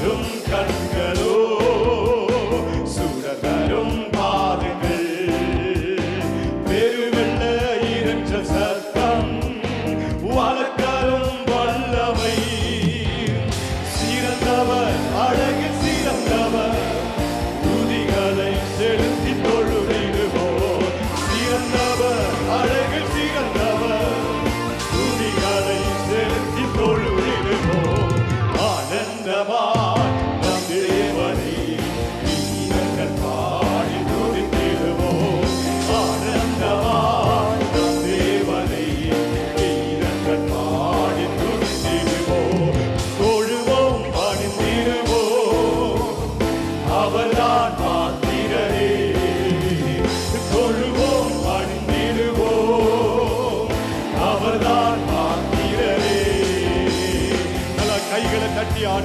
சுடரும் கண்களோ சுடரும் பாதங்கள் பெருவெள்ள இறைச்ச சத்தம் வழக்கரும் வல்லமை சிறந்தவர் அழகில் சிறந்தவர் துதிகளை செலுத்தி தொழுதிடுவோம் சிறந்தவர் அழகில் சிறந்தவர் துதிகளை செலுத்தி தொழுதிடுவோம் ஆனந்தமா